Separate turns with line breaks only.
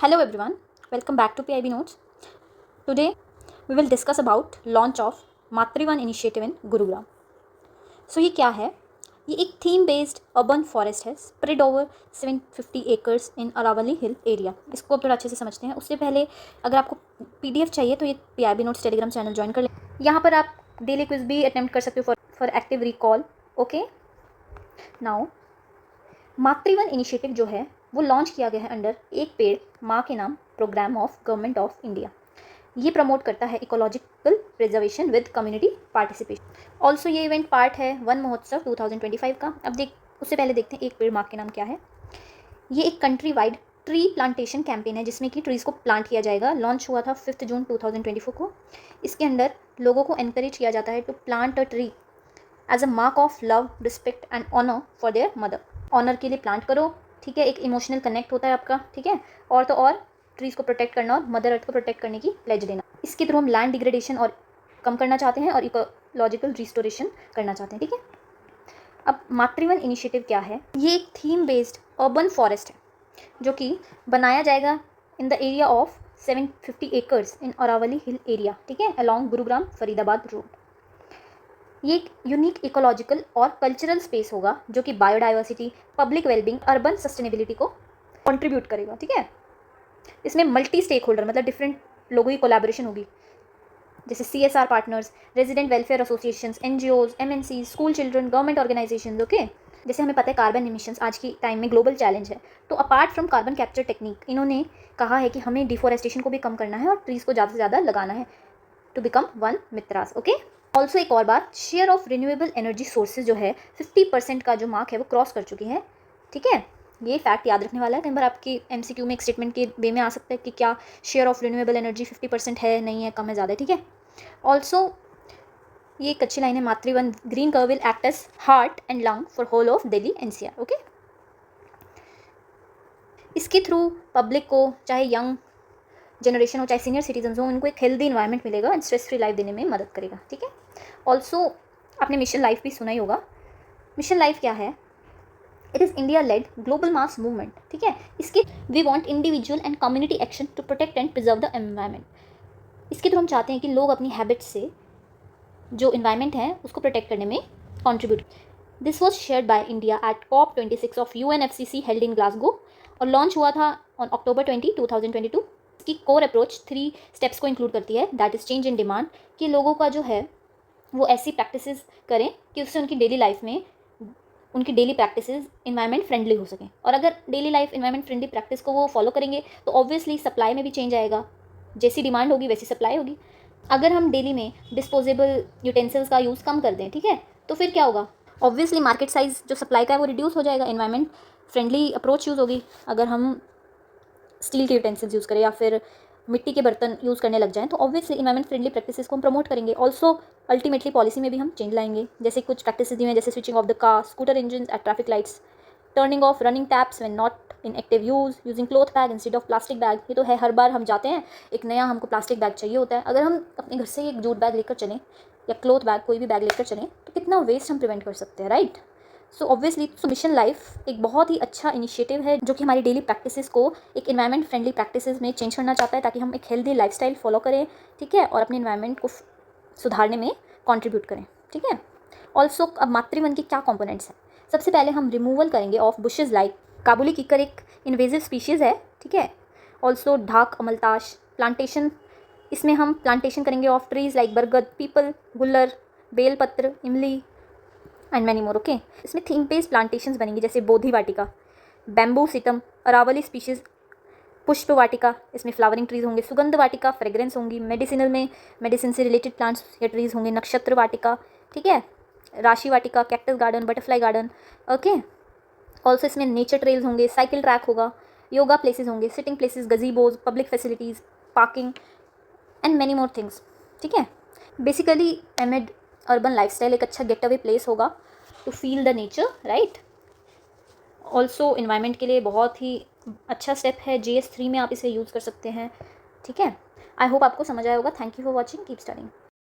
Hello everyone, welcome back to PIB Notes. Today we will discuss about launch of Matrivan initiative in Gurugram. So ये क्या है? ये एक theme based urban forest है spread over 750 acres in Aravalli hill area. इसको अब थोड़ा अच्छे से समझते हैं. उससे पहले अगर आपको PDF चाहिए तो ये PIB Notes Telegram channel join कर लें. यहाँ पर आप डेली क्विज भी अटेम्प्ट कर सकते हो for active recall. Okay, now Matrivan initiative जो है वो लॉन्च किया गया है अंडर एक पेड़ माँ के नाम programme of government of India. ये प्रमोट करता है ecological preservation with community participation. Also ये इवेंट पार्ट है वन महोत्सव 2025 का. अब उससे पहले देखते हैं एक पेड़ माँ के नाम क्या है. ये एक country wide tree plantation campaign है जिसमें कि ट्रीज़ को प्लांट किया जाएगा. लॉन्च हुआ था 5 जून 2024 को. इसके अंदर लोगों को एनकरेज किया जाता है to plant a tree as a mark of love, respect and honour for their mother. Honour के लिए प्लांट करो, ठीक है. एक इमोशनल कनेक्ट होता है आपका, ठीक है. और तो और ट्रीज़ को प्रोटेक्ट करना और मदर अर्थ को प्रोटेक्ट करने की प्लेज देना. इसके थ्रू हम लैंड डिग्रेडेशन और कम करना चाहते हैं और इकोलॉजिकल रिस्टोरेशन करना चाहते हैं, ठीक है. अब मातृवन इनिशिएटिव क्या है? ये एक थीम बेस्ड अर्बन फॉरेस्ट है जो कि बनाया जाएगा in the area of 750 acres in Aravalli hill area, ठीक है, अलॉन्ग गुरुग्राम फरीदाबाद रोड. ये एक यूनिक इकोलॉजिकल और कल्चरल स्पेस होगा जो कि biodiversity, public wellbeing, urban sustainability को कंट्रीब्यूट करेगा, ठीक है. इसमें मल्टी स्टेक होल्डर मतलब डिफरेंट लोगों की कोलैबोरेशन होगी, जैसे CSR partners, resident welfare associations, NGOs, MNC, school children, government organisation. Okay, जैसे हमें पता है कार्बन इमिशंस आज की टाइम में ग्लोबल चैलेंज है. तो apart from carbon capture technique इन्होंने कहा है कि हमें डिफोरेस्टेशन को भी कम करना है और ट्रीज़ को ज़्यादा से ज़्यादा लगाना है टू बिकम वन मित्रास. ओके, ऑल्सो एक और बार share of renewable energy sources जो है 50% का जो मार्क है वो क्रॉस कर चुकी है, ठीक है. ये फैक्ट याद रखने वाला है. कई बार आपकी MCQ में एक स्टेटमेंट के वे में आ सकता है कि क्या शेयर ऑफ रिन्यूएबल एनर्जी 50% है, नहीं है, कम है, ज़्यादा है, ठीक है. ऑल्सो ये एक अच्छी लाइन है, Matrivan green curve will act as heart and lung for whole of Delhi NCR. Okay, इसके थ्रू पब्लिक को, चाहे यंग जनरेशन हो चाहे सीनियर सिटीजन हो, उनको एक हेल्दी इन्वायरमेंट मिलेगा एंड स्ट्रेस फ्री लाइफ देने में मदद करेगा, ठीक है. ऑल्सो आपने मिशन लाइफ भी सुना ही होगा. मिशन लाइफ क्या है? It is India led global mass movement, ठीक है. इसके we want individual and community action to protect and preserve the environment. इसके थ्रू हम चाहते हैं कि लोग अपनी हैबिट्स से जो इन्वायरमेंट है उसको प्रोटेक्ट करने में contribute. This was shared by India at COP26 of UNFCCC held in Glasgow और लॉन्च हुआ था ऑन October 20, 2022. इसकी कोर अप्रोच 3 स्टेप्स को इंक्लूड करती है. That is change in demand, कि लोगों का जो है वो ऐसी प्रैक्टिसेस करें कि उससे उनकी डेली लाइफ में उनकी डेली प्रैक्टिसेस इन्वायरमेंट फ्रेंडली हो सकें. और अगर daily life environment friendly practice को वो फॉलो करेंगे तो ऑब्वियसली सप्लाई में भी चेंज आएगा. जैसी डिमांड होगी वैसी सप्लाई होगी. अगर हम डेली में डिस्पोजेबल यूटेंसिल्स का यूज़ कम कर दें, ठीक है, तो फिर क्या होगा? ऑब्वियसली मार्केट साइज़ जो सप्लाई का है वो रिड्यूस हो जाएगा, इन्वायरमेंट फ्रेंडली अप्रोच यूज़ होगी. अगर हम स्टील के यूटेंसिल्स यूज़ करें या फिर मिट्टी के बर्तन यूज़ करने लग जाएँ तो ऑब्वियसली इन्वायरमेंट फ्रेंडली प्रैक्टिसेस को हम प्रमोट करेंगे. ऑल्सो अल्टीमेटली पॉलिसी में भी हम चेंज लाएंगे. जैसे कुछ प्रैक्टिसेस दी हैं, जैसे switching off the car, scooter engine at traffic lights, turning off running taps when not in active use, using cloth bag instead of plastic bag. ये तो है, हर बार हम जाते हैं एक नया हमको प्लास्टिक बैग चाहिए होता है. अगर हम अपने घर से एक जूट बैग लेकर चलें या क्लॉथ बैग, कोई भी बैग लेकर चलें तो कितना वेस्ट हम प्रिवेंट कर सकते हैं, right. So obviously mission life एक बहुत ही अच्छा इनिशिएटिव है जो कि हमारी डेली प्रैक्टिसेस को एक इन्वायरमेंट फ्रेंडली प्रैक्टिसेस में चेंज करना चाहता है ताकि हम एक हेल्दी लाइफस्टाइल फॉलो करें, ठीक है, और अपने इन्वायरमेंट को सुधारने में कंट्रीब्यूट करें, ठीक है. ऑल्सो अब मातृवन के क्या कंपोनेंट्स हैं? सबसे पहले हम रिमूवल करेंगे ऑफ बुशेज़ लाइक काबुली कीकर, एक इन्वेजिव स्पीशीज़ है, ठीक है. ऑल्सो ढाक, अमलताश, प्लांटेशन, इसमें हम प्लांटेशन करेंगे ऑफ ट्रीज़ लाइक बरगद, पीपल, गुल्लर, बेलपत्र, इमली एंड मैनी मोर. ओके, इसमें थीम बेस्ड प्लांटेशंस बनेंगी जैसे बोधि वाटिका, बैम्बू सितम, अरावली स्पीशीज़, पुष्प वाटिका, इसमें फ्लावरिंग ट्रीज़ होंगे, सुगंध वाटिका, फ्रेग्रेंस होंगी, मेडिसिनल में मेडिसिन से रिलेटेड प्लांट्स या ट्रीज़ होंगे, नक्षत्र वाटिका, ठीक है, राशि वाटिका, cactus garden, butterfly garden. Okay, also इसमें नेचर ट्रेल्स होंगे, साइकिल ट्रैक होगा, योगा प्लेसेस होंगे, sitting places, gazebos, public facilities, parking and many more things, ठीक है. बेसिकली एमिड अर्बन लाइफस्टाइल एक अच्छा गेट अवे प्लेस होगा to feel the nature, right. Also environment के लिए बहुत ही अच्छा स्टेप है. GS3 में आप इसे यूज़ कर सकते हैं, ठीक है. आई होप आपको समझ आया होगा. Thank you for watching. Keep studying.